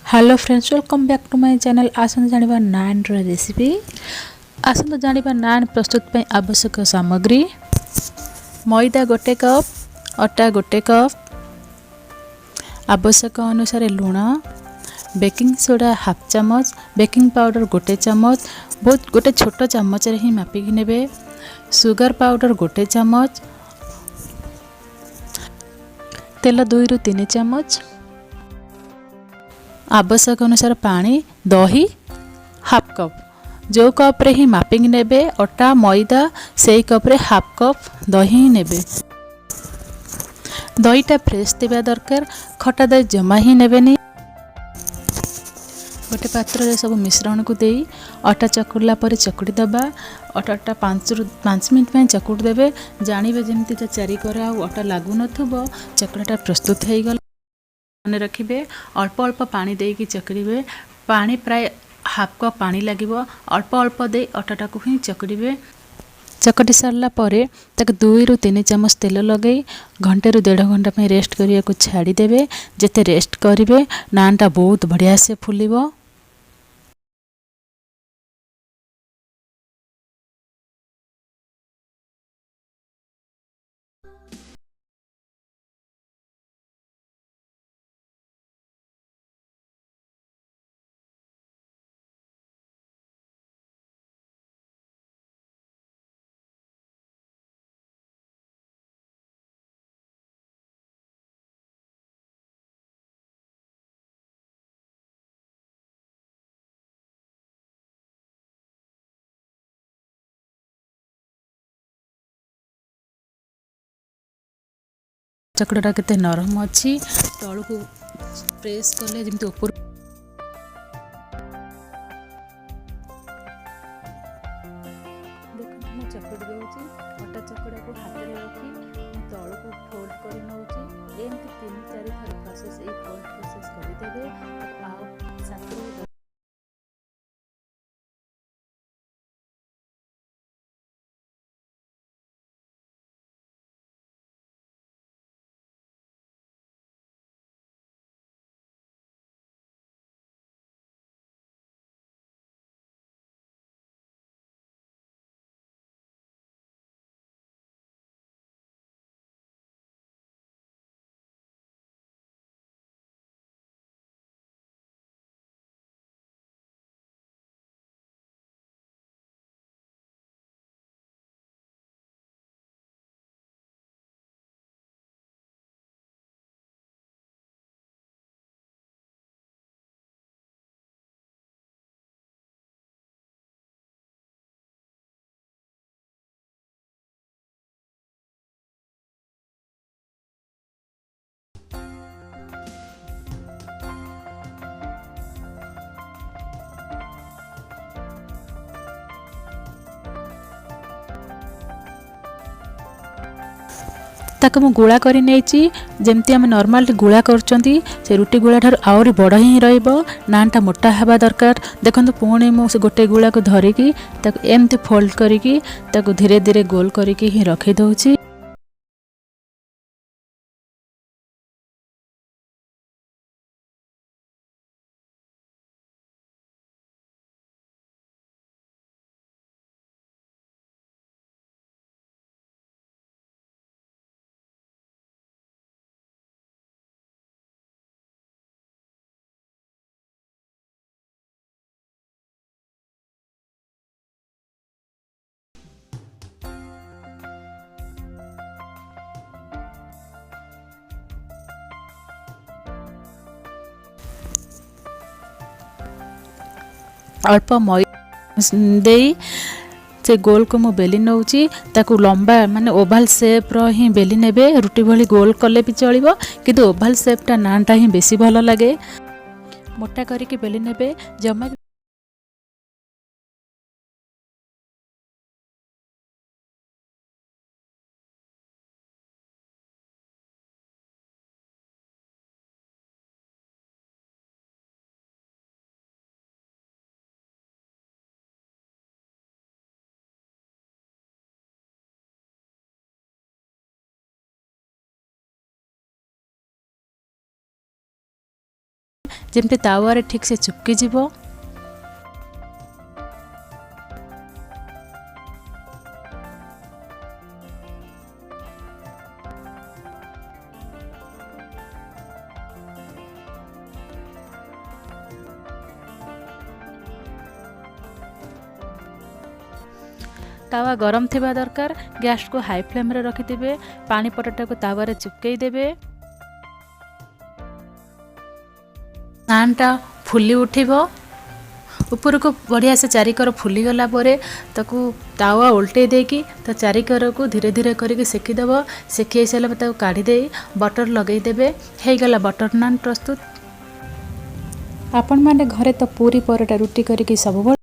Hello friends, welcome back to my channel. आसंत जानिबा naan recipe. आसंत जानिबा नान प्रस्तुत पे आवश्यक सामग्री। मैदा गोटे कप, अटा गोटे कप, आवश्यक अनुसार लुण, बेकिंग सोडा हाफ चमच, बेकिंग पाउडर गोटे चमच, बहुत गोटे छोट चमच रे ही मापिक नेबे। सुगर पाउडर गोटे चमच, तेल 2 ରୁ 3 चमच, आवश्यक अनुसार पानी, दही हाफ कप। जो कप रे ही मापिंग नेबे अटा मैदा सेई कप रे हाफ कप दही ही नेबे। दहीटा फ्रेश थिबा दरकार, खटा दही जमा ही नेबेनी। गोटे पात्र रे सब मिश्रण को देई अटा चकुड़ला पर चकुड़ी दबा। अटाटा 5 मिनट में चकुड़ देबे। जानिबे जेमति चारि करा अटा लागु नथबो, चकुड़ाटा प्रस्तुत हो गला। मन रखिबे अल्प अल्प पानी देकी चकड़िबे। पानी प्राय हाफ कप पानी लागिबो। अल्प अल्प दे अटाटा को ही चकड़िबे। चकटी सारला परे तक 2 ରୁ 3 चमच तेल लगई घंटे ରୁ 1.5 घंटा पे रेस्ट करिया को छाड़ी देबे। जेते रेस्ट करिवे नानटा बहुत बढ़िया से फुलिबो। चकड़ाटा केते नरम अछि, तळु को प्रेस करले जेमति ऊपर देखो मैं चकड़ी देउची। अटा चकड़ा को हाथ रे रखी मैं तळु को फोल्ड करि नउची। एमति 3-4 थर प्रोसेस ए फोल्ड प्रोसेस करि देबे। आउ साथरो ताको मु गुळा करी नेची। जेमति हम नॉर्मल गुळा करचंती से रुटी गुळा ठार आउरी बड़ ही रहइबो। नानटा मोटा हेबा दरकार। देखंतु पुणी मु से गोटे गुळा को धरिकी ताको एमति फोल्ड करिकी ताको धीरे धीरे गोल करिकी ही रखि दउची। अल्प मैदा देई से गोल को मु बेली नउची। ताकू लंबा माने ओवल शेप रो ही बेली नेबे। रुटी भली गोल कले भी चलिबो, किंतु ओवल शेप टा नानटा ही बेसी भलो लागे। मोटा करिके बेली नेबे। जमा ଯେମିତି ତାୱାରେ ଠିକ୍ ସେ ଚୁପକି ଯିବ। तावा गरम थिबा दरकार। गैस को हाई फ्लेम रे रखिथिबे। पानी पटटा को तावा रे चिपकेई देबे। नानटा फुली उठिबो। ऊपर को बढ़िया से चारिकर फुली गला परे ताकू तावा उल्टे देकी तो चारिकर को धीरे धीरे करके सेकी देबो। सेकी सारा ताकू काढ़ी दे बटर लगेई देबे। हे गला बटर नान प्रस्तुत। आपण माने घरे तो पूरी परोटा रुटी करके सब